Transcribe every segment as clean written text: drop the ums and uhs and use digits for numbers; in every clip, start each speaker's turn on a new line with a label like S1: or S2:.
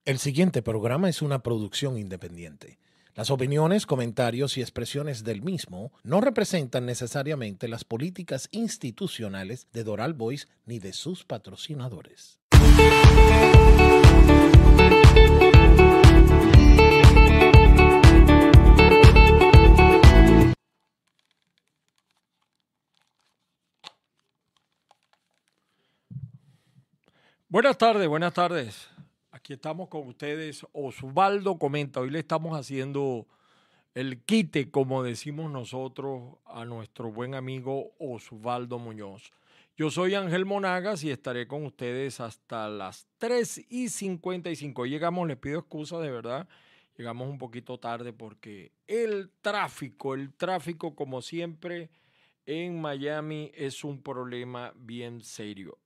S1: El siguiente programa es una producción independiente. Las opiniones, comentarios y expresiones del mismo no representan necesariamente las políticas institucionales de Doral Voice ni de sus patrocinadores.
S2: Buenas tardes, buenas tardes. Aquí estamos con ustedes. Osvaldo Comenta. Hoy le estamos haciendo el quite, como decimos nosotros, a nuestro buen amigo Osvaldo Muñoz. Yo soy Ángel Monagas y estaré con ustedes hasta las 3:55. Hoy llegamos, les pido excusa de verdad. Llegamos un poquito tarde porque el tráfico como siempre en Miami es un problema bien serio.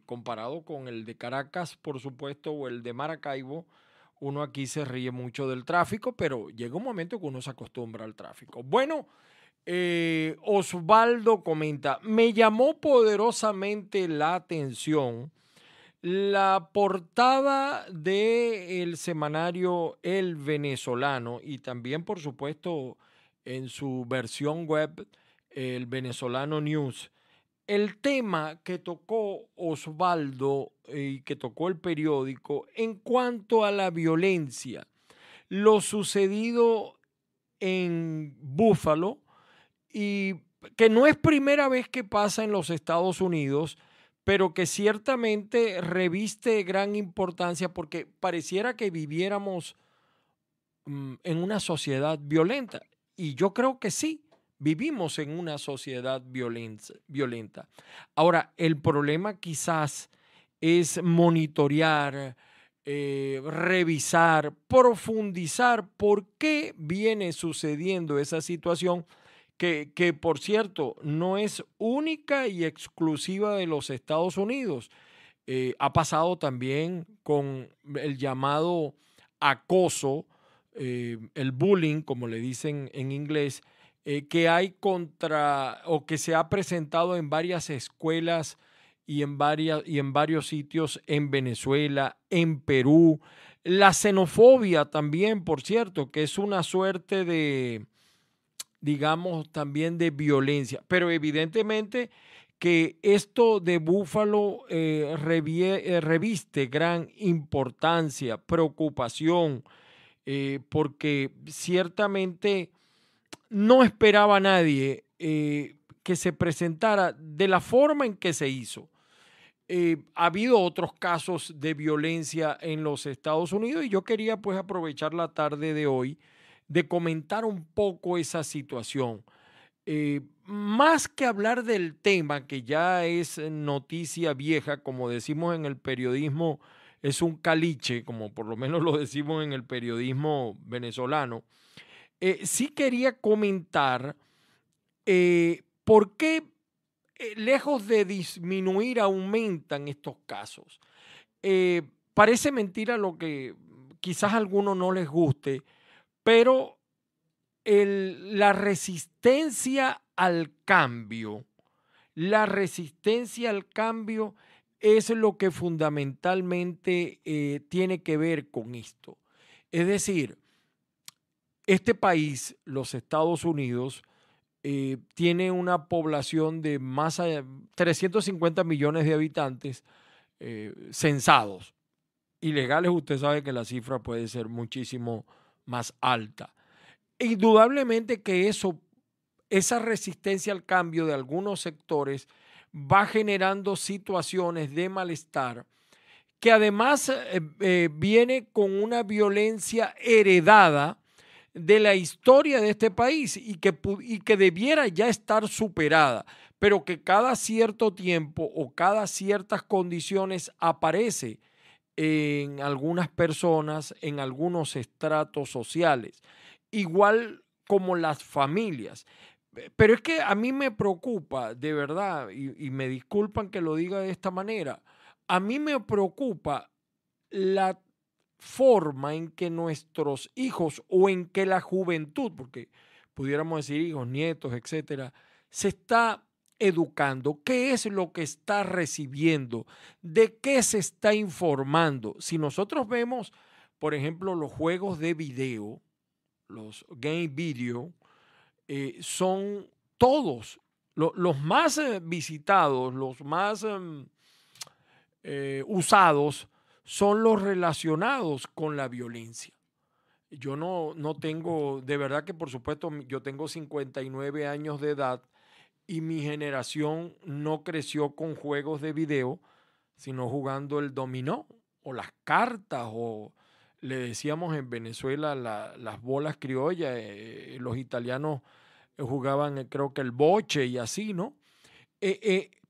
S2: Comparado con el de Caracas, por supuesto, o el de Maracaibo, uno aquí se ríe mucho del tráfico, pero llega un momento que uno se acostumbra al tráfico. Bueno, Osvaldo comenta, me llamó poderosamente la atención la portada del semanario El Venezolano y también, por supuesto, en su versión web, el Venezolano News. El tema que tocó Osvaldo y que tocó el periódico en cuanto a la violencia, lo sucedido en Búfalo y que no es primera vez que pasa en los Estados Unidos, pero que ciertamente reviste gran importancia porque pareciera que viviéramos en una sociedad violenta. Y yo creo que sí, vivimos en una sociedad violenta. Ahora, el problema quizás es monitorear, revisar, profundizar por qué viene sucediendo esa situación que, por cierto, no es única y exclusiva de los Estados Unidos. Ha pasado también con el llamado acoso, el bullying, como le dicen en inglés, que hay contra o que se ha presentado en varias escuelas y en varios sitios en Venezuela, en Perú. La xenofobia también, por cierto, que es una suerte de, digamos, también de violencia. Pero evidentemente que esto de Búfalo reviste gran importancia, preocupación, porque ciertamente no esperaba nadie que se presentara de la forma en que se hizo. Ha habido otros casos de violencia en los Estados Unidos y yo quería pues aprovechar la tarde de hoy de comentar un poco esa situación. Más que hablar del tema, que ya es noticia vieja, como decimos en el periodismo, es un caliche, como por lo menos lo decimos en el periodismo venezolano, sí quería comentar por qué, lejos de disminuir, aumentan estos casos. Parece mentira lo que quizás a algunos no les guste, pero la resistencia al cambio, la resistencia al cambio es lo que fundamentalmente tiene que ver con esto. Es decir, este país, los Estados Unidos, tiene una población de más de 350 millones de habitantes censados. Ilegales, usted sabe que la cifra puede ser muchísimo más alta. Indudablemente que esa resistencia al cambio de algunos sectores va generando situaciones de malestar que además viene con una violencia heredada de la historia de este país y que debiera ya estar superada, pero que cada cierto tiempo o cada ciertas condiciones aparece en algunas personas, en algunos estratos sociales, igual como las familias. Pero es que a mí me preocupa, de verdad, y me disculpan que lo diga de esta manera, a mí me preocupa la forma en que nuestros hijos o en que la juventud, porque pudiéramos decir hijos, nietos, etcétera, se está educando, qué es lo que está recibiendo, de qué se está informando. Si nosotros vemos, por ejemplo, los juegos de video, los game video, son todos los más visitados, los más usados, son los relacionados con la violencia. Yo no tengo, de verdad que por supuesto, yo tengo 59 años de edad y mi generación no creció con juegos de video, sino jugando el dominó o las cartas o le decíamos en Venezuela las bolas criollas, los italianos jugaban creo que el boche y así, ¿no?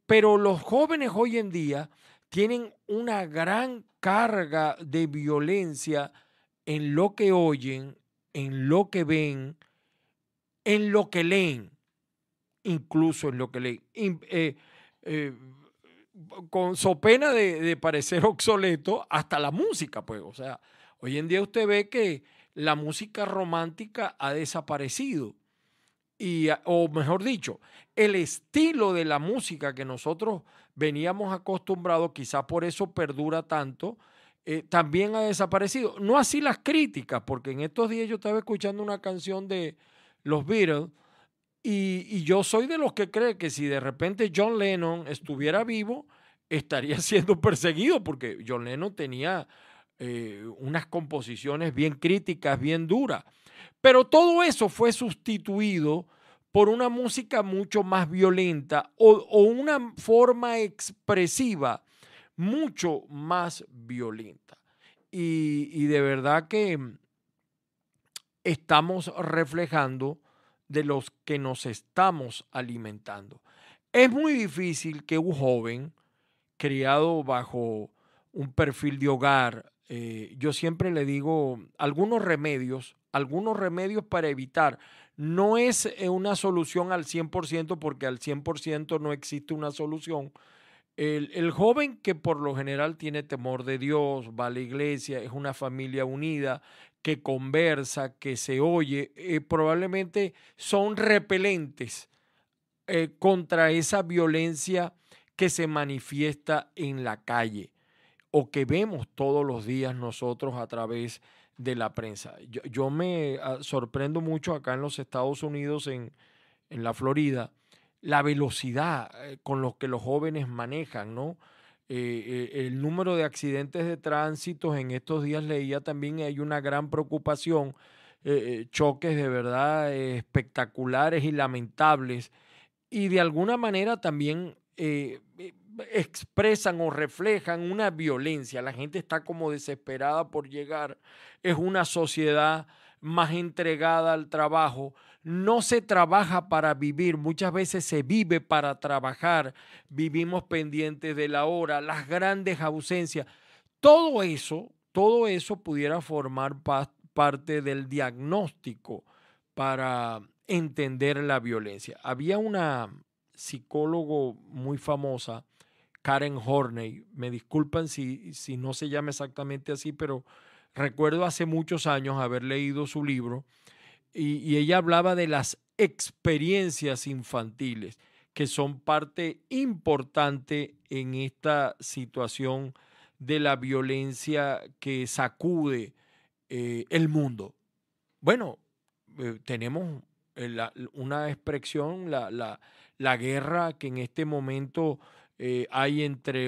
S2: Pero los jóvenes hoy en día tienen una gran carga de violencia en lo que oyen, en lo que ven, en lo que leen, incluso en lo que leen. Con so pena de parecer obsoleto, hasta la música, pues. O sea, hoy en día usted ve que la música romántica ha desaparecido. O mejor dicho, el estilo de la música que nosotros veníamos acostumbrados, quizá por eso perdura tanto, también ha desaparecido. No así las críticas, porque en estos días yo estaba escuchando una canción de los Beatles y yo soy de los que cree que si de repente John Lennon estuviera vivo, estaría siendo perseguido, porque John Lennon tenía unas composiciones bien críticas, bien duras. Pero todo eso fue sustituido por una música mucho más violenta o una forma expresiva mucho más violenta. Y de verdad que estamos reflejando de los que nos estamos alimentando. Es muy difícil que un joven criado bajo un perfil de hogar, yo siempre le digo algunos remedios para evitar. No es una solución al 100% porque al 100% no existe una solución. El joven que por lo general tiene temor de Dios, va a la iglesia, es una familia unida, que conversa, que se oye, probablemente son repelentes contra esa violencia que se manifiesta en la calle o que vemos todos los días nosotros a través de la prensa. Yo me sorprendo mucho acá en los Estados Unidos, en la Florida, la velocidad con los que los jóvenes manejan, ¿no? El número de accidentes de tránsito, en estos días leía también, hay una gran preocupación, choques de verdad espectaculares y lamentables, y de alguna manera también expresan o reflejan una violencia. La gente está como desesperada por llegar, es una sociedad más entregada al trabajo. No se trabaja para vivir, muchas veces se vive para trabajar, vivimos pendientes de la hora, las grandes ausencias. Todo eso pudiera formar parte del diagnóstico para entender la violencia. Había una psicólogo muy famosa, Karen Horney, me disculpan si no se llama exactamente así, pero recuerdo hace muchos años haber leído su libro y ella hablaba de las experiencias infantiles, que son parte importante en esta situación de la violencia que sacude el mundo. Bueno, tenemos una expresión, la guerra que en este momento hay entre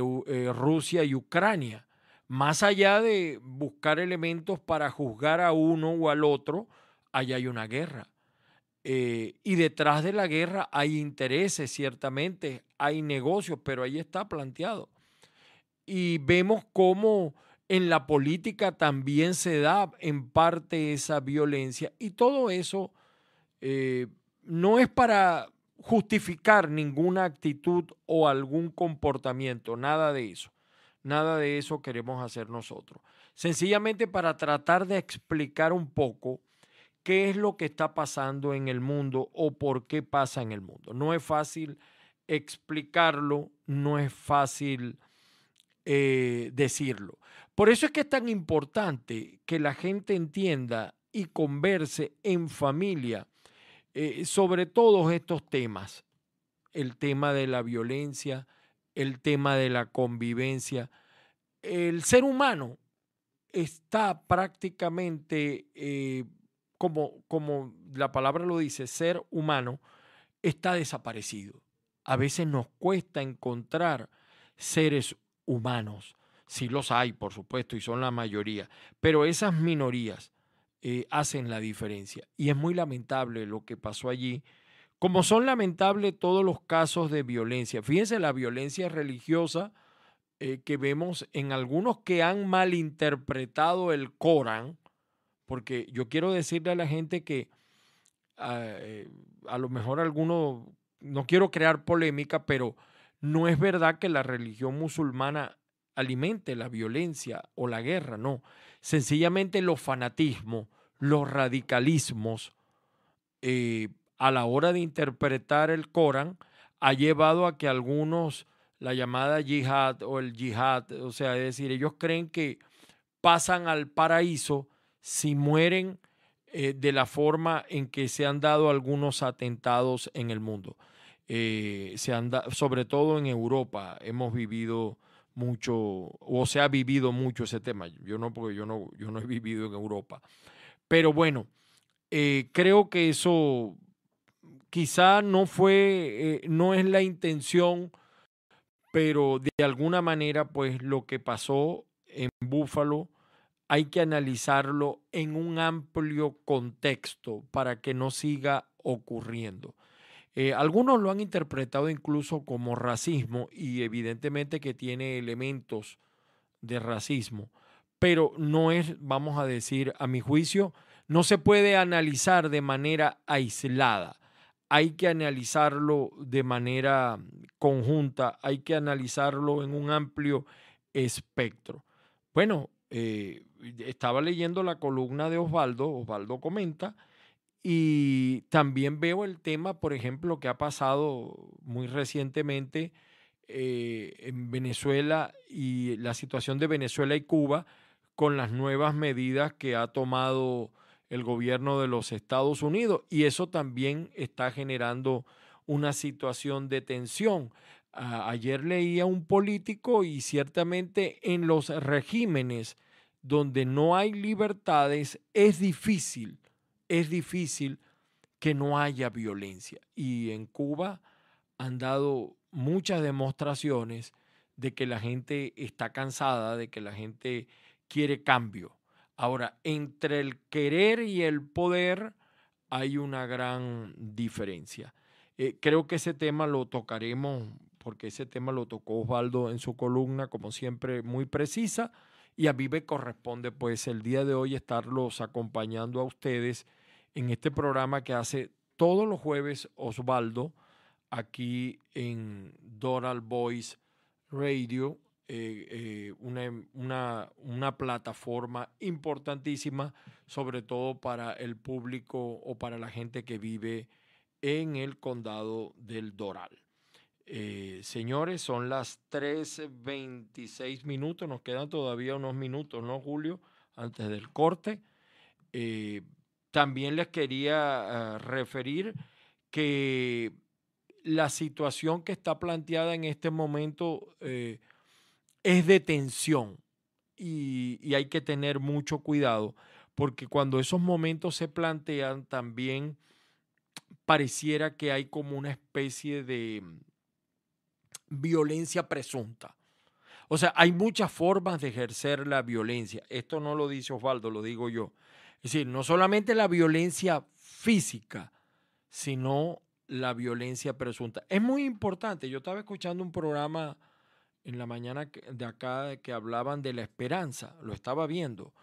S2: Rusia y Ucrania. Más allá de buscar elementos para juzgar a uno o al otro, allá hay una guerra. Y detrás de la guerra hay intereses, ciertamente, hay negocios, pero ahí está planteado. Y vemos cómo en la política también se da en parte esa violencia. Y todo eso no es para justificar ninguna actitud o algún comportamiento, nada de eso. Nada de eso queremos hacer nosotros. Sencillamente para tratar de explicar un poco qué es lo que está pasando en el mundo o por qué pasa en el mundo. No es fácil explicarlo, no es fácil decirlo. Por eso es que es tan importante que la gente entienda y converse en familia sobre todos estos temas. El tema de la violencia, el tema de la convivencia. El ser humano está prácticamente, como la palabra lo dice, ser humano, está desaparecido. A veces nos cuesta encontrar seres humanos. Sí los hay, por supuesto, y son la mayoría, pero esas minorías hacen la diferencia. Y es muy lamentable lo que pasó allí, como son lamentables todos los casos de violencia. Fíjense la violencia religiosa que vemos en algunos que han malinterpretado el Corán, porque yo quiero decirle a la gente que a lo mejor algunos, no quiero crear polémica, pero no es verdad que la religión musulmana alimente la violencia o la guerra, no. Sencillamente los fanatismos, los radicalismos, a la hora de interpretar el Corán, ha llevado a que algunos, la llamada yihad o el yihad, o sea, es decir, ellos creen que pasan al paraíso si mueren de la forma en que se han dado algunos atentados en el mundo. Sobre todo en Europa hemos vivido mucho, o se ha vivido mucho ese tema. Yo no, porque yo no he vivido en Europa. Pero bueno, creo que eso quizá no fue, no es la intención, pero de alguna manera, pues lo que pasó en Búfalo hay que analizarlo en un amplio contexto para que no siga ocurriendo. Algunos lo han interpretado incluso como racismo y evidentemente que tiene elementos de racismo, pero no es, vamos a decir, a mi juicio, no se puede analizar de manera aislada. Hay que analizarlo de manera conjunta, hay que analizarlo en un amplio espectro. Bueno, estaba leyendo la columna de Osvaldo, Osvaldo comenta, y también veo el tema, por ejemplo, que ha pasado muy recientemente en Venezuela y la situación de Venezuela y Cuba con las nuevas medidas que ha tomado el gobierno de los Estados Unidos. Y eso también está generando una situación de tensión. Ayer leía a un político y ciertamente en los regímenes donde no hay libertades es difícil que no haya violencia. Y en Cuba han dado muchas demostraciones de que la gente está cansada, de que la gente quiere cambio. Ahora, entre el querer y el poder hay una gran diferencia. Creo que ese tema lo tocaremos, porque ese tema lo tocó Osvaldo en su columna, como siempre, muy precisa, y a mí me corresponde, pues, el día de hoy estarlos acompañando a ustedes en este programa que hace todos los jueves Osvaldo, aquí en Doral Voice Radio, una plataforma importantísima, sobre todo para el público o para la gente que vive en el condado del Doral. Señores, son las 3:26 minutos, nos quedan todavía unos minutos, ¿no, Julio? Antes del corte. También les quería referir que la situación que está planteada en este momento es de tensión y hay que tener mucho cuidado porque cuando esos momentos se plantean también pareciera que hay como una especie de violencia presunta. O sea, hay muchas formas de ejercer la violencia. Esto no lo dice Osvaldo, lo digo yo. Es decir, no solamente la violencia física, sino la violencia presunta. Es muy importante. Yo estaba escuchando un programa en la mañana de acá que hablaban de la esperanza, lo estaba viendo.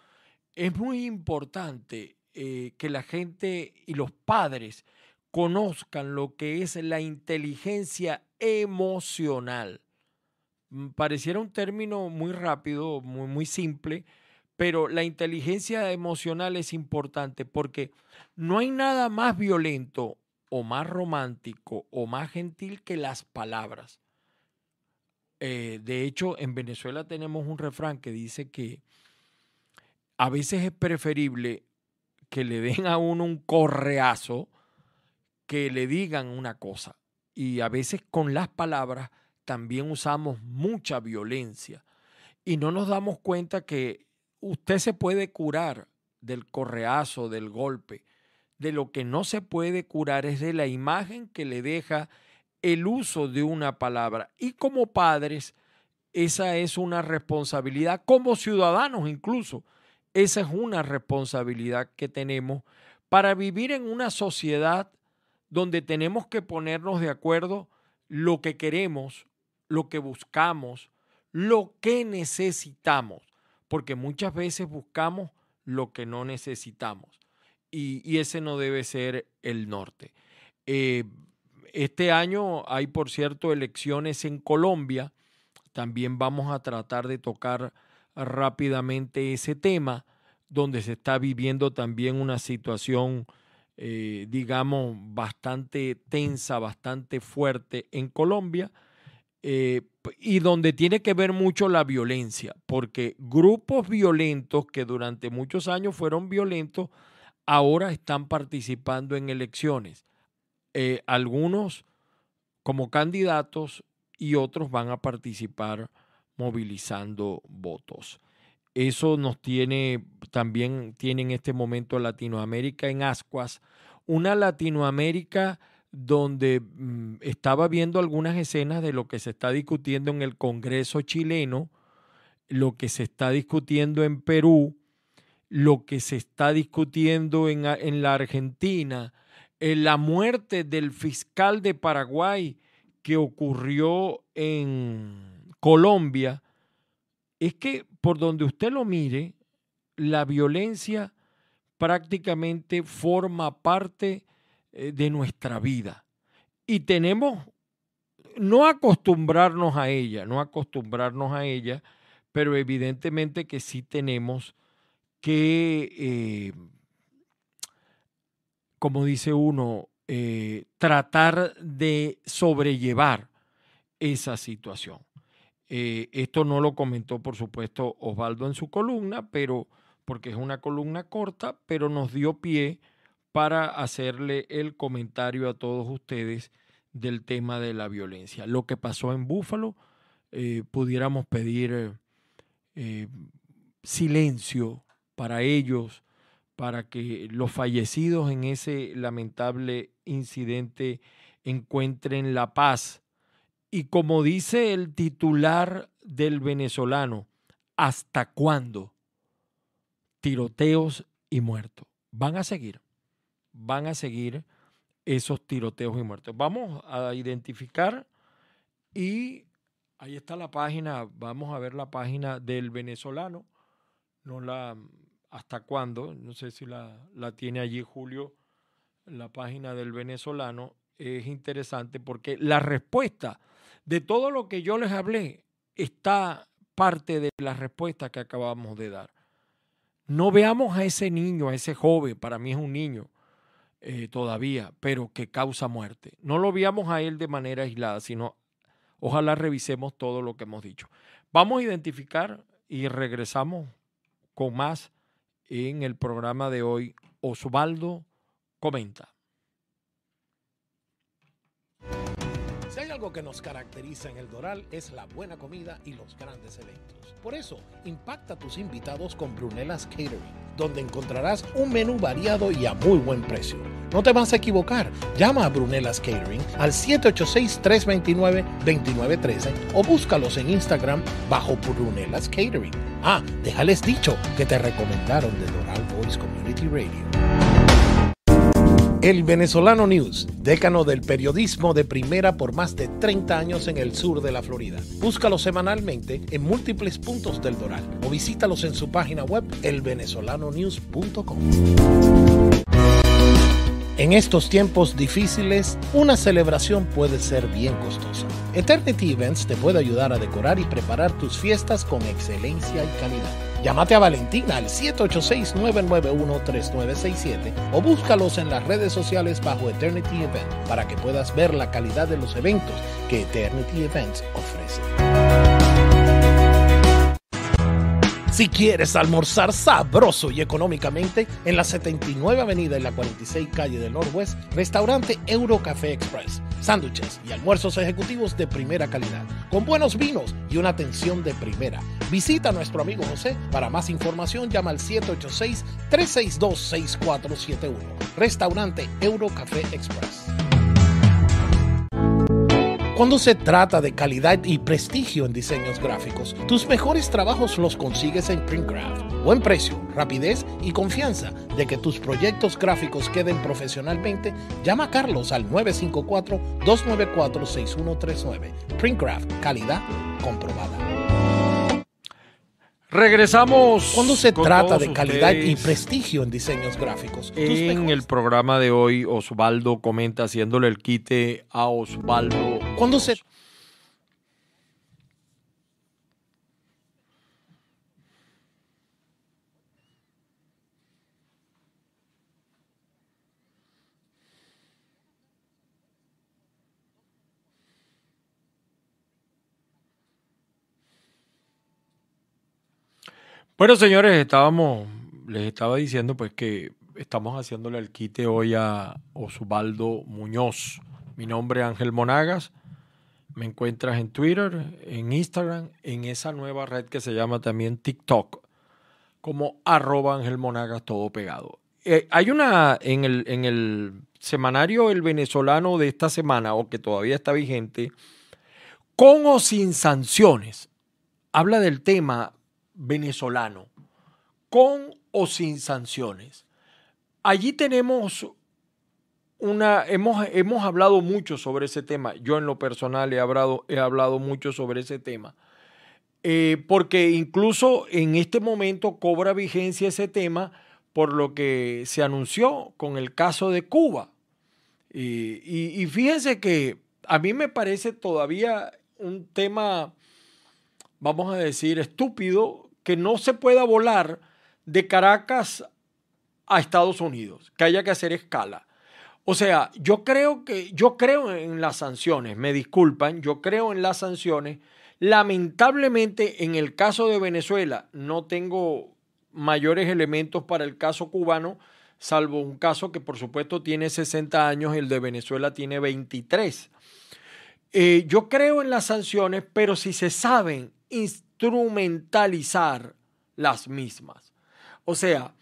S2: Es muy importante que la gente y los padres conozcan lo que es la inteligencia emocional. Pareciera un término muy rápido, muy simple, pero la inteligencia emocional es importante porque no hay nada más violento o más romántico o más gentil que las palabras. De hecho, en Venezuela tenemos un refrán que dice que a veces es preferible que le den a uno un correazo que le digan una cosa. Y a veces con las palabras también usamos mucha violencia y no nos damos cuenta que usted se puede curar del correazo, del golpe. De lo que no se puede curar es de la imagen que le deja el uso de una palabra. Y como padres, esa es una responsabilidad, como ciudadanos incluso, esa es una responsabilidad que tenemos para vivir en una sociedad donde tenemos que ponernos de acuerdo lo que queremos, lo que buscamos, lo que necesitamos, porque muchas veces buscamos lo que no necesitamos y ese no debe ser el norte. Este año hay, por cierto, elecciones en Colombia. También vamos a tratar de tocar rápidamente ese tema, donde se está viviendo también una situación, digamos, bastante tensa, bastante fuerte en Colombia, y donde tiene que ver mucho la violencia, porque grupos violentos que durante muchos años fueron violentos, ahora están participando en elecciones. Algunos como candidatos y otros van a participar movilizando votos. Eso nos tiene en este momento Latinoamérica en ascuas, una Latinoamérica donde estaba viendo algunas escenas de lo que se está discutiendo en el Congreso chileno, lo que se está discutiendo en Perú, lo que se está discutiendo en la Argentina, la muerte del fiscal de Paraguay que ocurrió en Colombia. Es que por donde usted lo mire, la violencia prácticamente forma parte de nuestra vida y tenemos no acostumbrarnos a ella, pero evidentemente que sí tenemos que, como dice uno, tratar de sobrellevar esa situación. Esto no lo comentó, por supuesto, Osvaldo en su columna, pero porque es una columna corta, pero nos dio pie para hacerle el comentario a todos ustedes del tema de la violencia. Lo que pasó en Búfalo, pudiéramos pedir silencio para ellos, para que los fallecidos en ese lamentable incidente encuentren la paz. Y como dice el titular del Venezolano, ¿hasta cuándo? Tiroteos y muertos. Van a seguir esos tiroteos y muertos. Vamos a identificar y ahí está la página, vamos a ver la página del Venezolano, ¿hasta cuándo? No sé si la tiene allí Julio, la página del Venezolano. Es interesante porque la respuesta de todo lo que yo les hablé está parte de la respuesta que acabamos de dar. No veamos a ese niño, a ese joven, para mí es un niño todavía, pero que causa muerte. No lo veamos a él de manera aislada, sino ojalá revisemos todo lo que hemos dicho. Vamos a identificar y regresamos con más en el programa de hoy. Osvaldo comenta.
S1: Si hay algo que nos caracteriza en El Doral es la buena comida y los grandes eventos. Por eso, impacta a tus invitados con Brunelas Catering, donde encontrarás un menú variado y a muy buen precio. No te vas a equivocar. Llama a Brunelas Catering al 786-329-2913 o búscalos en Instagram bajo Brunelas Catering. Déjales dicho que te recomendaron de Doral Voice Community Radio. El Venezolano News, décano del periodismo de primera por más de 30 años en el sur de la Florida. Búscalo semanalmente en múltiples puntos del Doral o visítalos en su página web elvenezolanonews.com. En estos tiempos difíciles, una celebración puede ser bien costosa. Eternity Events te puede ayudar a decorar y preparar tus fiestas con excelencia y calidad. Llámate a Valentina al 786-991-3967 o búscalos en las redes sociales bajo Eternity Event para que puedas ver la calidad de los eventos que Eternity Events ofrece. Si quieres almorzar sabroso y económicamente, en la 79 Avenida y la 46 Calle del Northwest, restaurante Eurocafé Express. Sándwiches y almuerzos ejecutivos de primera calidad, con buenos vinos y una atención de primera. Visita a nuestro amigo José. Para más información, llama al 786-362-6471. Restaurante Eurocafé Express. Cuando se trata de calidad y prestigio en diseños gráficos, tus mejores trabajos los consigues en Printcraft. Buen precio, rapidez y confianza de que tus proyectos gráficos queden profesionalmente. Llama a Carlos al 954-294-6139. Printcraft, calidad comprobada.
S2: Regresamos.
S1: Cuando se trata de calidad y prestigio en diseños gráficos.
S2: En el programa de hoy, Osvaldo comenta, haciéndole el quite a Osvaldo.
S1: Cuando se...
S2: Bueno, señores, les estaba diciendo pues que estamos haciéndole el quite hoy a Osvaldo Muñoz. Mi nombre es Ángel Monagas. Me encuentras en Twitter, en Instagram, en esa nueva red que se llama también TikTok, como @Ángel Monagas, todo pegado. Hay una en el semanario El Venezolano de esta semana, o que todavía está vigente, con o sin sanciones. Habla del tema venezolano, con o sin sanciones. Allí tenemos hemos hablado mucho sobre ese tema. Yo en lo personal he hablado mucho sobre ese tema, porque incluso en este momento cobra vigencia ese tema por lo que se anunció con el caso de Cuba. Y fíjense que a mí me parece todavía un tema, vamos a decir, estúpido, que no se pueda volar de Caracas a Estados Unidos, que haya que hacer escala. O sea, yo creo en las sanciones, me disculpan, yo creo en las sanciones. Lamentablemente, en el caso de Venezuela, no tengo mayores elementos para el caso cubano, salvo un caso que por supuesto tiene 60 años, el de Venezuela tiene 23. Yo creo en las sanciones, pero si se saben instrumentalizar las mismas. O sea,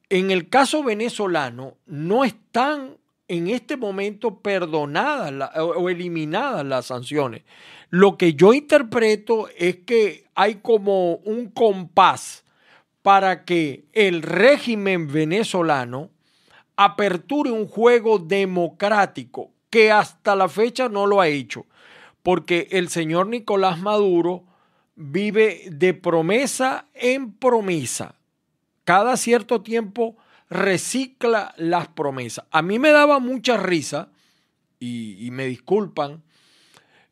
S2: en el caso venezolano no están en este momento perdonadas o eliminadas las sanciones. Lo que yo interpreto es que hay como un compás para que el régimen venezolano aperture un juego democrático que hasta la fecha no lo ha hecho, porque el señor Nicolás Maduro vive de promesa en promesa. Cada cierto tiempo recicla las promesas. A mí me daba mucha risa, y me disculpan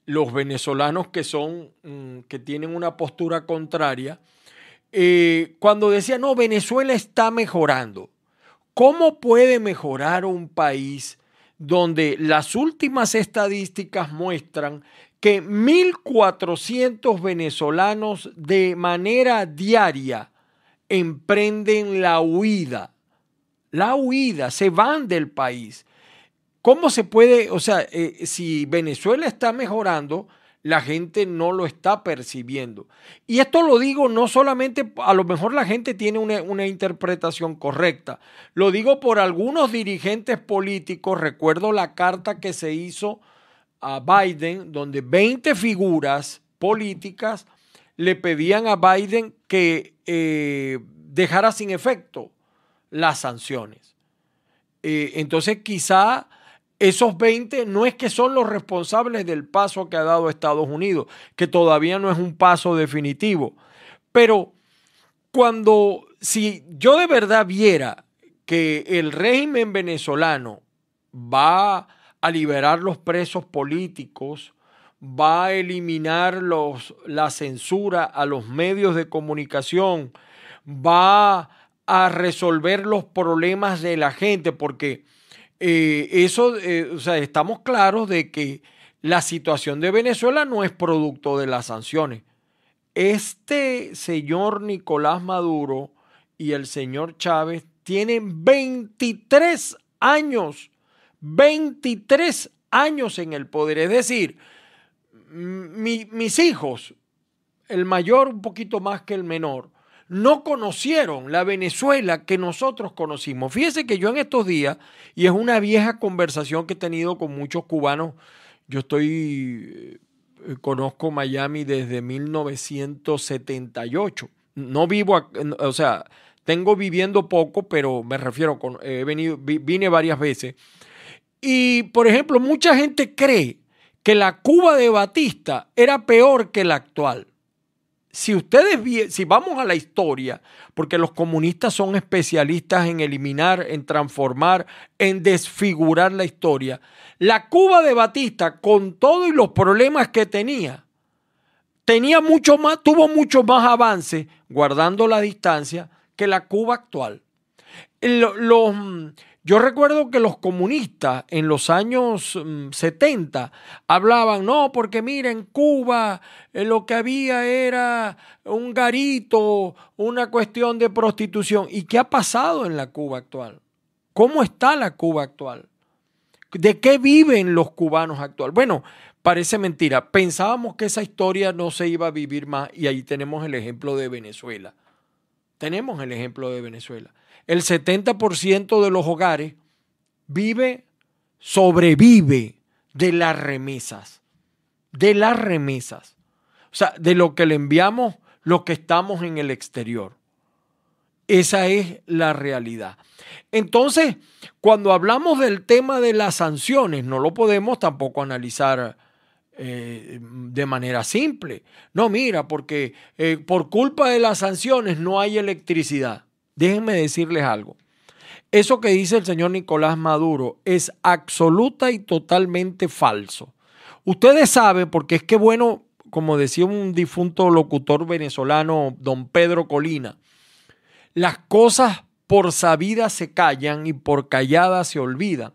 S2: los venezolanos que tienen una postura contraria, cuando decía, no, Venezuela está mejorando. ¿Cómo puede mejorar un país donde las últimas estadísticas muestran que 1.400 venezolanos de manera diaria emprenden la huida? La huida, se van del país. ¿Cómo se puede? O sea, si Venezuela está mejorando, la gente no lo está percibiendo. Y esto lo digo no solamente, a lo mejor la gente tiene una interpretación correcta, lo digo por algunos dirigentes políticos. Recuerdo la carta que se hizo a Biden, donde 20 figuras políticas le pedían a Biden que dejara sin efecto las sanciones. Entonces quizá esos 20 no es que son los responsables del paso que ha dado Estados Unidos, que todavía no es un paso definitivo. Pero si yo de verdad viera que el régimen venezolano va a liberar los presos políticos, va a eliminar la censura a los medios de comunicación, va a resolver los problemas de la gente, porque o sea, estamos claros de que la situación de Venezuela no es producto de las sanciones. este señor Nicolás Maduro y el señor Chávez tienen 23 años en el poder. Es decir, mis hijos, el mayor un poquito más que el menor, no conocieron la Venezuela que nosotros conocimos. Fíjese que yo en estos días, y es una vieja conversación que he tenido con muchos cubanos, conozco Miami desde 1978. No vivo, o sea, tengo viviendo poco, pero me refiero, vine varias veces. Y, por ejemplo, mucha gente cree que la Cuba de Batista era peor que la actual. Si vamos a la historia, porque los comunistas son especialistas en eliminar, en transformar, en desfigurar la historia, la Cuba de Batista, con todos los problemas que tuvo mucho más avance, guardando la distancia, que la Cuba actual. Yo recuerdo que los comunistas en los años 70 hablaban, no, porque mira, en Cuba lo que había era un garito, una cuestión de prostitución. ¿Y qué ha pasado en la Cuba actual? ¿Cómo está la Cuba actual? ¿De qué viven los cubanos actuales? Bueno, parece mentira. Pensábamos que esa historia no se iba a vivir más y ahí tenemos el ejemplo de Venezuela. El 70% de los hogares sobrevive de las remesas. O sea, de lo que le enviamos los que estamos en el exterior. Esa es la realidad. Entonces, cuando hablamos del tema de las sanciones, no lo podemos tampoco analizar de manera simple. No, mira, porque por culpa de las sanciones no hay electricidad. Déjenme decirles algo. Eso que dice el señor Nicolás Maduro es absoluta y totalmente falso. Ustedes saben, porque es que bueno, como decía un difunto locutor venezolano, don Pedro Colina, las cosas por sabidas se callan y por calladas se olvidan.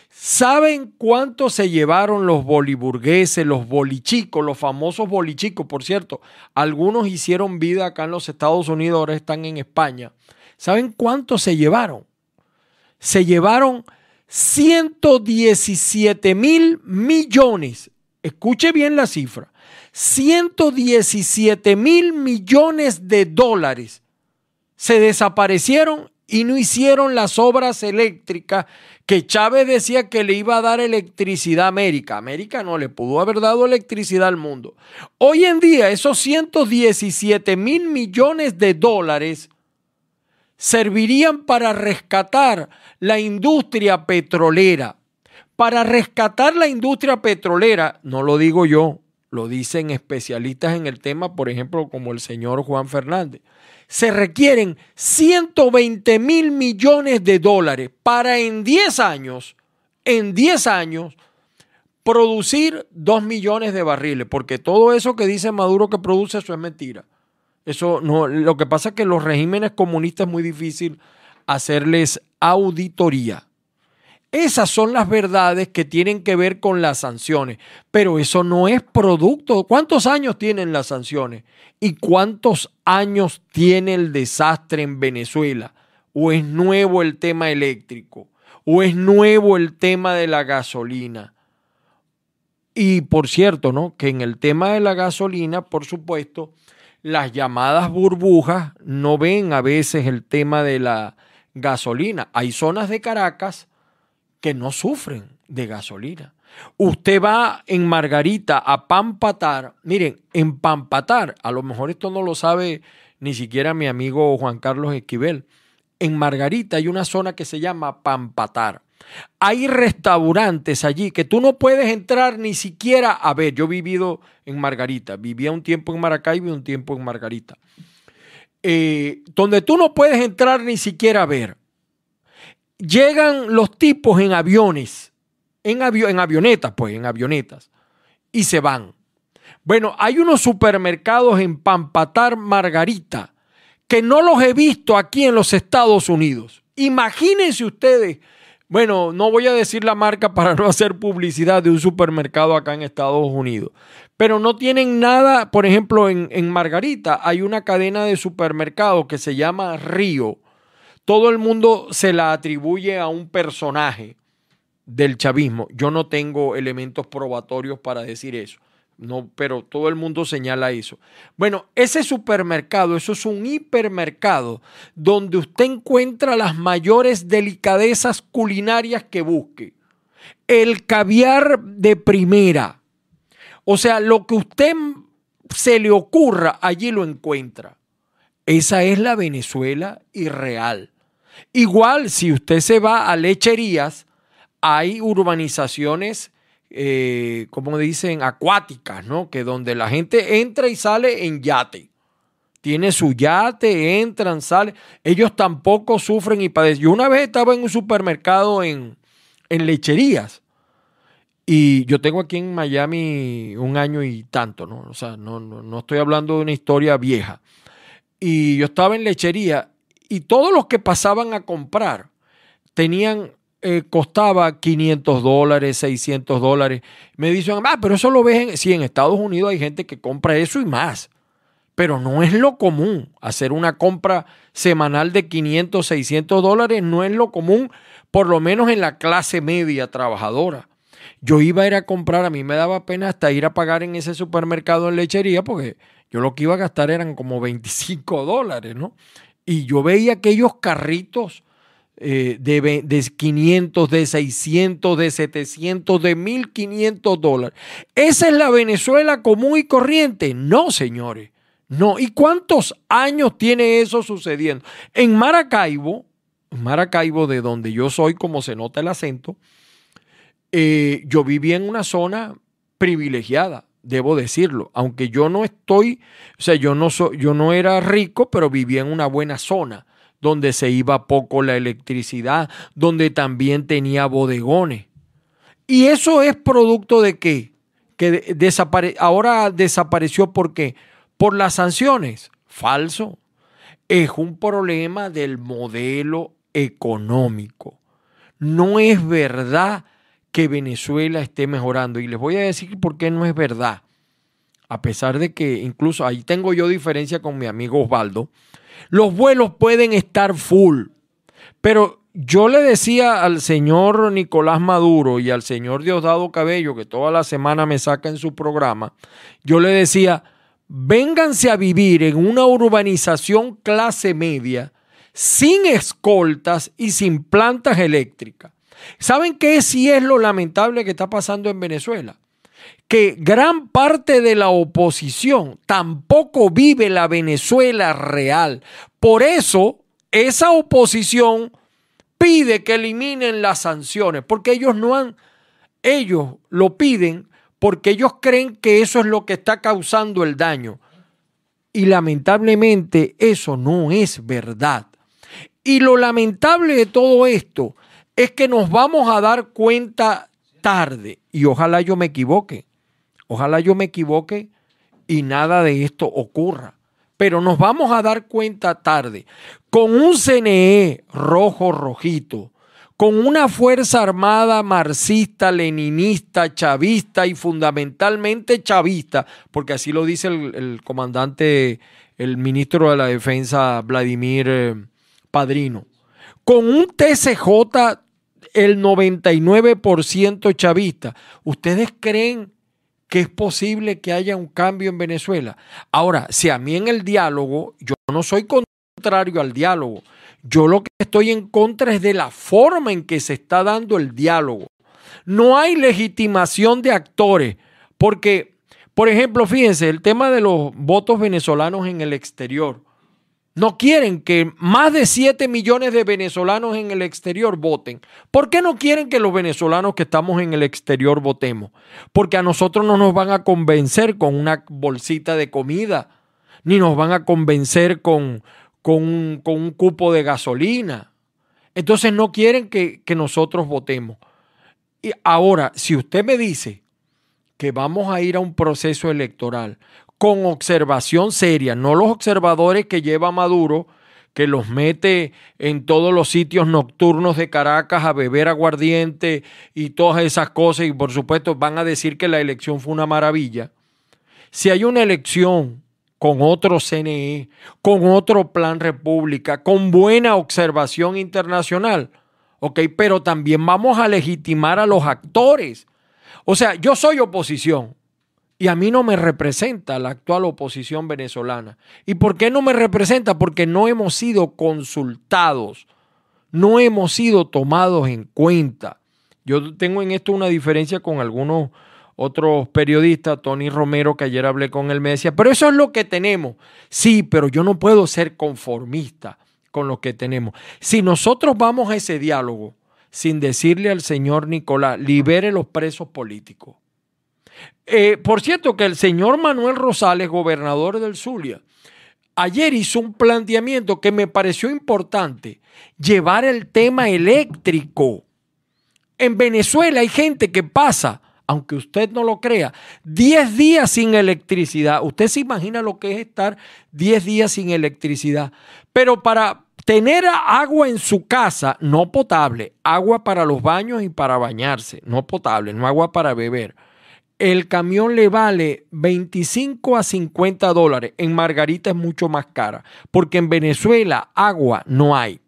S2: ¿Saben cuánto se llevaron los boliburgueses, los bolichicos, los famosos bolichicos? Por cierto, algunos hicieron vida acá en los Estados Unidos, ahora están en España. ¿Saben cuánto se llevaron? Se llevaron 117,000 millones. Escuche bien la cifra. 117,000 millones de dólares. Se desaparecieron y no hicieron las obras eléctricas que Chávez decía que le iba a dar electricidad a América. América no le pudo haber dado electricidad al mundo. Hoy en día esos 117,000 millones de dólares servirían para rescatar la industria petrolera. Para rescatar la industria petrolera, no lo digo yo, lo dicen especialistas en el tema, por ejemplo, como el señor Juan Fernández. Se requieren 120,000 millones de dólares para en 10 años, producir 2 millones de barriles, porque todo eso que dice Maduro que produce, eso es mentira. Eso no, lo que pasa es que los regímenes comunistas es muy difícil hacerles auditoría. Esas son las verdades que tienen que ver con las sanciones, pero eso no es producto. ¿Cuántos años tienen las sanciones? ¿Y cuántos años tiene el desastre en Venezuela? ¿O es nuevo el tema eléctrico? ¿O es nuevo el tema de la gasolina? Y por cierto, ¿no? Que en el tema de la gasolina, por supuesto, las llamadas burbujas no ven a veces el tema de la gasolina. Hay zonas de Caracas que no sufren de gasolina. Usted va en Margarita a Pampatar. Miren, en Pampatar, a lo mejor esto no lo sabe ni siquiera mi amigo Juan Carlos Esquivel. En Margarita hay una zona que se llama Pampatar. Hay restaurantes allí que tú no puedes entrar ni siquiera a ver. Yo he vivido en Margarita, vivía un tiempo en Maracaibo y un tiempo en Margarita. Donde tú no puedes entrar ni siquiera a ver. Llegan los tipos en aviones, en avionetas, y se van. Bueno, hay unos supermercados en Pampatar, Margarita, que no los he visto aquí en los Estados Unidos. Imagínense ustedes Bueno, no voy a decir la marca para no hacer publicidad de un supermercado acá en Estados Unidos, pero no tienen nada. Por ejemplo, en Margarita hay una cadena de supermercados que se llama Río. Todo el mundo se la atribuye a un personaje del chavismo. Yo no tengo elementos probatorios para decir eso. No, pero todo el mundo señala eso. Bueno, ese supermercado, eso es un hipermercado donde usted encuentra las mayores delicadezas culinarias que busque. El caviar de primera. O sea, lo que usted se le ocurra, allí lo encuentra. Esa es la Venezuela irreal. Igual, si usted se va a lecherías, hay urbanizaciones como dicen, acuáticas, ¿no? Que donde la gente entra y sale en yate. Tiene su yate, entran, salen. Ellos tampoco sufren y padecen. Yo una vez estaba en un supermercado en lecherías y yo tengo aquí en Miami 1 año y tanto, ¿no? O sea, no estoy hablando de una historia vieja. Y yo estaba en lechería y todos los que pasaban a comprar tenían... costaba $500, $600. Me dicen, pero eso lo ves sí, en Estados Unidos hay gente que compra eso y más. Pero no es lo común. Hacer una compra semanal de $500, $600 no es lo común, por lo menos en la clase media trabajadora. Yo iba a ir a comprar, a mí me daba pena hasta ir a pagar en ese supermercado en lechería, porque yo lo que iba a gastar eran como $25, ¿no? Y yo veía aquellos carritos de 500, de 600, de 700, de $1,500. ¿Esa es la Venezuela común y corriente? No, señores. No. ¿Y cuántos años tiene eso sucediendo? En Maracaibo, de donde yo soy, como se nota el acento, yo vivía en una zona privilegiada, debo decirlo. Aunque yo no estoy, o sea, yo no era rico, pero vivía en una buena zona, donde se iba poco la electricidad, donde también tenía bodegones. ¿Y eso es producto de qué? Que ahora desapareció, ¿por qué? Por las sanciones. Falso. Es un problema del modelo económico. No es verdad que Venezuela esté mejorando. Y les voy a decir por qué no es verdad. A pesar de que incluso ahí tengo yo diferencia con mi amigo Osvaldo. Los vuelos pueden estar full, pero yo le decía al señor Nicolás Maduro y al señor Diosdado Cabello, que toda la semana me saca en su programa, yo le decía, vénganse a vivir en una urbanización clase media, sin escoltas y sin plantas eléctricas. ¿Saben qué sí es lo lamentable que está pasando en Venezuela? Que gran parte de la oposición tampoco vive la Venezuela real. Por eso, esa oposición pide que eliminen las sanciones, porque ellos lo piden porque ellos creen que eso es lo que está causando el daño. Y lamentablemente eso no es verdad. Y lo lamentable de todo esto es que nos vamos a dar cuenta tarde, y ojalá yo me equivoque. Ojalá yo me equivoque y nada de esto ocurra. Pero nos vamos a dar cuenta tarde. Con un CNE rojito, con una Fuerza Armada marxista, leninista, chavista y fundamentalmente chavista, porque así lo dice el comandante, el ministro de la Defensa, Vladimir Padrino. Con un TCJ, el 99% chavista. ¿Ustedes creen que es posible que haya un cambio en Venezuela? Ahora, si a mí en el diálogo, yo no soy contrario al diálogo, yo lo que estoy en contra es de la forma en que se está dando el diálogo. No hay legitimación de actores, porque, por ejemplo, fíjense, el tema de los votos venezolanos en el exterior. No quieren que más de 7 millones de venezolanos en el exterior voten. ¿Por qué no quieren que los venezolanos que estamos en el exterior votemos? Porque a nosotros no nos van a convencer con una bolsita de comida, ni nos van a convencer con un cupo de gasolina. Entonces no quieren que nosotros votemos. Y ahora, si usted me dice que vamos a ir a un proceso electoral con observación seria, no los observadores que lleva Maduro, que los mete en todos los sitios nocturnos de Caracas a beber aguardiente y todas esas cosas, y por supuesto van a decir que la elección fue una maravilla. Si hay una elección con otro CNE, con otro plan república, con buena observación internacional, ok, pero también vamos a legitimar a los actores. O sea, yo soy oposición y a mí no me representa la actual oposición venezolana. ¿Y por qué no me representa? Porque no hemos sido consultados, no hemos sido tomados en cuenta. Yo tengo en esto una diferencia con algunos otros periodistas, Tony Romero, que ayer hablé con él, me decía, pero eso es lo que tenemos. Sí, pero yo no puedo ser conformista con lo que tenemos. Si nosotros vamos a ese diálogo sin decirle al señor Nicolás, libere los presos políticos. Por cierto, que el señor Manuel Rosales, gobernador del Zulia, ayer hizo un planteamiento que me pareció importante, llevar el tema eléctrico. En Venezuela hay gente que pasa, aunque usted no lo crea, 10 días sin electricidad. Usted se imagina lo que es estar 10 días sin electricidad. Pero para tener agua en su casa, no potable, agua para los baños y para bañarse, no potable, no agua para beber, el camión le vale 25 a 50 dólares. En Margarita es mucho más cara, porque en Venezuela agua no hay.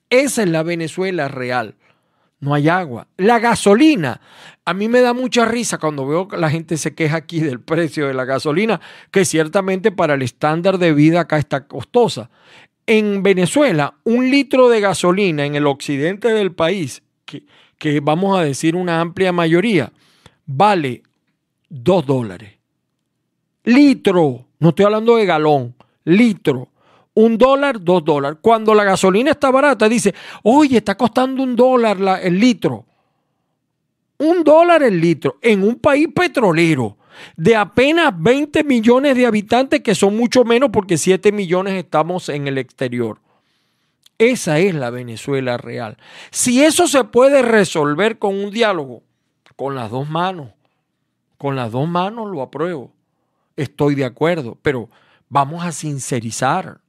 S2: Esa es la Venezuela real. No hay agua. La gasolina, a mí me da mucha risa cuando veo que la gente se queja aquí del precio de la gasolina, que ciertamente para el estándar de vida acá está costosa. En Venezuela, un litro de gasolina en el occidente del país, que vamos a decir una amplia mayoría, vale 2 dólares. Litro, no estoy hablando de galón, litro. 1 dólar, 2 dólares. Cuando la gasolina está barata, dice, oye, está costando 1 dólar el litro. 1 dólar el litro en un país petrolero de apenas 20 millones de habitantes, que son mucho menos porque 7 millones estamos en el exterior. Esa es la Venezuela real. Si eso se puede resolver con un diálogo, con las dos manos lo apruebo. Estoy de acuerdo, pero vamos a sincerizar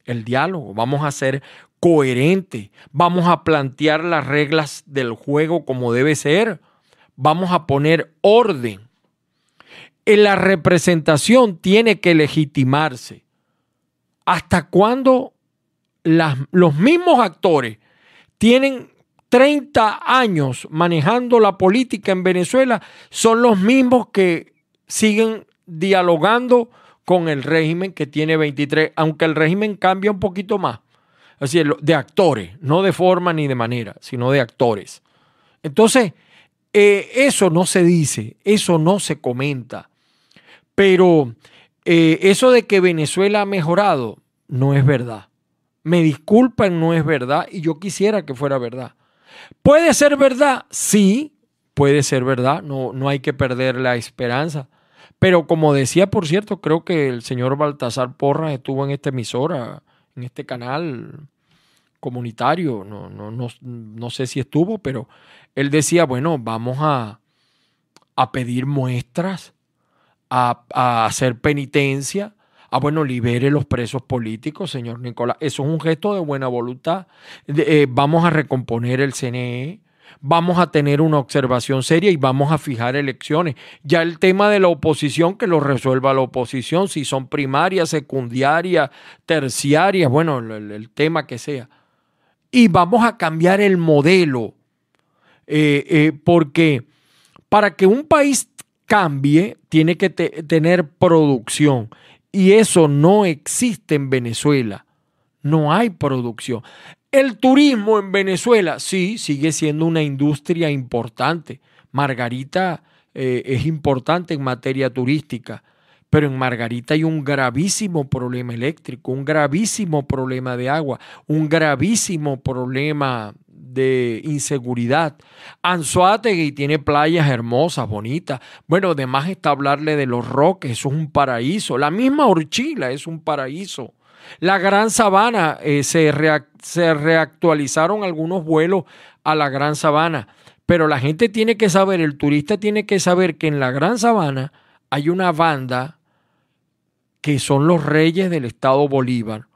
S2: el diálogo, vamos a ser coherentes, vamos a plantear las reglas del juego como debe ser, vamos a poner orden. En la representación tiene que legitimarse. ¿Hasta cuándo los mismos actores tienen 30 años manejando la política en Venezuela? Son los mismos que siguen dialogando con el régimen que tiene 23, aunque el régimen cambia un poquito más. Así es, de actores, no de forma ni de manera, sino de actores. Entonces, eso no se dice, eso no se comenta. Pero eso de que Venezuela ha mejorado no es verdad. Me disculpan, no es verdad, y yo quisiera que fuera verdad. ¿Puede ser verdad? Sí, puede ser verdad. No hay que perder la esperanza. Pero como decía, por cierto, creo que el señor Baltasar Porras estuvo en esta emisora, en este canal comunitario. No sé si estuvo, pero él decía, bueno, vamos a pedir muestras, a hacer penitencia. Bueno, libere los presos políticos, señor Nicolás. Eso es un gesto de buena voluntad. Vamos a recomponer el CNE, vamos a tener una observación seria y vamos a fijar elecciones. Ya el tema de la oposición, que lo resuelva la oposición, si son primarias, secundarias, terciarias, bueno, el tema que sea. Y vamos a cambiar el modelo, porque para que un país cambie, tiene que tener producción. Y eso no existe en Venezuela. No hay producción. El turismo en Venezuela, sí, sigue siendo una industria importante. Margarita es importante en materia turística, pero en Margarita hay un gravísimo problema eléctrico, un gravísimo problema de agua, un gravísimo problema de inseguridad. Anzoátegui tiene playas hermosas, bonitas. Bueno, además está hablarle de Los Roques, eso es un paraíso. La misma Orchila es un paraíso. La Gran Sabana, se reactualizaron algunos vuelos a la Gran Sabana, pero la gente tiene que saber, el turista tiene que saber que en la Gran Sabana hay una banda que son los Reyes del Estado Bolívar,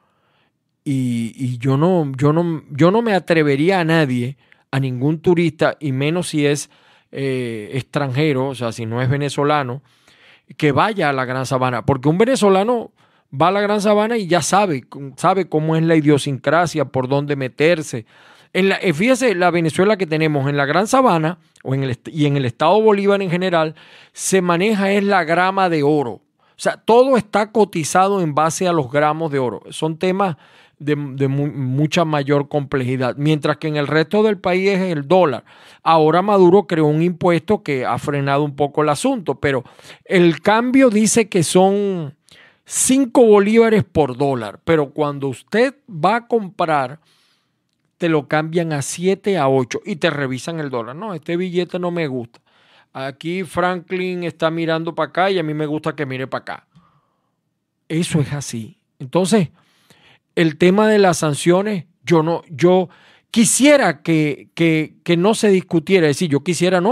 S2: y yo no me atrevería a nadie, a ningún turista, y menos si es extranjero, o sea, si no es venezolano, que vaya a la Gran Sabana, porque un venezolano va a la Gran Sabana y ya sabe cómo es la idiosincrasia, por dónde meterse. Fíjese, la Venezuela que tenemos en la Gran Sabana y en el estado Bolívar en general, se maneja es la grama de oro. O sea, todo está cotizado en base a los gramos de oro. Son temas de mucha mayor complejidad, mientras que en el resto del país es el dólar. Ahora Maduro creó un impuesto que ha frenado un poco el asunto, pero el cambio dice que son 5 bolívares por dólar, pero cuando usted va a comprar, te lo cambian a 7, a 8 y te revisan el dólar. No, este billete no me gusta. Aquí Franklin está mirando para acá y a mí me gusta que mire para acá. Eso es así. Entonces, el tema de las sanciones, yo quisiera que no se discutiera. Es decir, yo quisiera,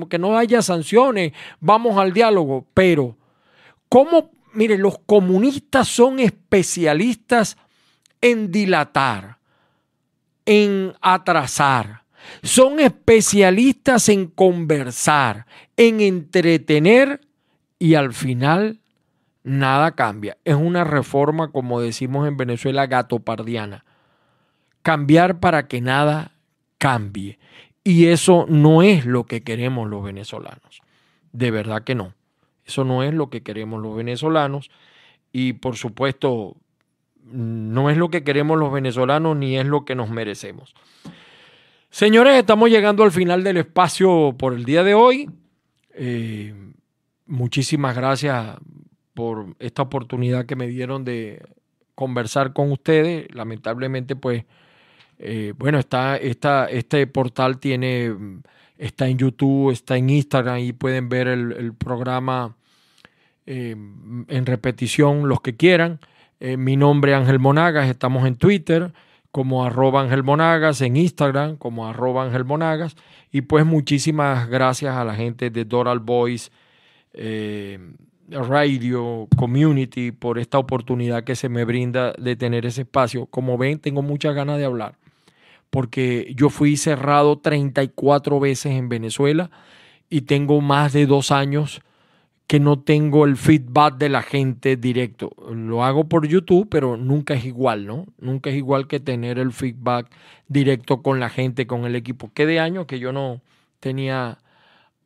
S2: que no haya sanciones, vamos al diálogo. Pero, mire, los comunistas son especialistas en dilatar, en atrasar. Son especialistas en conversar, en entretener y al final nada cambia. Es una reforma, como decimos en Venezuela, gatopardiana. Cambiar para que nada cambie. Y eso no es lo que queremos los venezolanos. De verdad que no. Eso no es lo que queremos los venezolanos. Y por supuesto, no es lo que queremos los venezolanos ni es lo que nos merecemos. Señores, estamos llegando al final del espacio por el día de hoy. Muchísimas gracias por esta oportunidad que me dieron de conversar con ustedes. Lamentablemente, pues, este portal está en YouTube, está en Instagram y pueden ver el programa en repetición los que quieran. Mi nombre es Ángel Monagas, estamos en Twitter como @AngelMonagas, en Instagram como @AngelMonagas, y pues muchísimas gracias a la gente de Doral Voice Radio Community por esta oportunidad que se me brinda de tener ese espacio. Como ven, tengo muchas ganas de hablar porque yo fui cerrado 34 veces en Venezuela y tengo más de 2 años que no tengo el feedback de la gente directo. Lo hago por YouTube, pero nunca es igual, ¿no? Nunca es igual que tener el feedback directo con la gente, con el equipo. ¿Qué de años que yo no tenía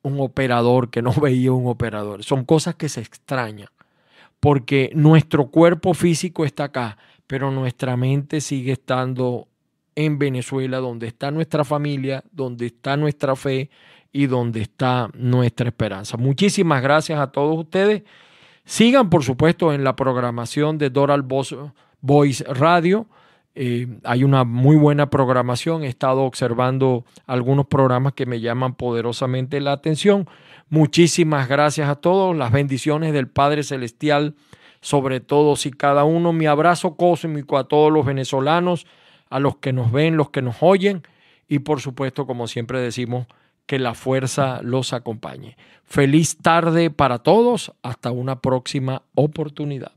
S2: un operador, que no veía un operador? Son cosas que se extrañan, porque nuestro cuerpo físico está acá, pero nuestra mente sigue estando en Venezuela, donde está nuestra familia, donde está nuestra fe y donde está nuestra esperanza. Muchísimas gracias a todos ustedes. Sigan, por supuesto, en la programación de Doral Voice Radio. Hay una muy buena programación. He estado observando algunos programas que me llaman poderosamente la atención. Muchísimas gracias a todos. Las bendiciones del Padre Celestial sobre todos y cada uno. Mi abrazo cósmico a todos los venezolanos, a los que nos ven, los que nos oyen. Y por supuesto, como siempre decimos, que la fuerza los acompañe. Feliz tarde para todos. Hasta una próxima oportunidad.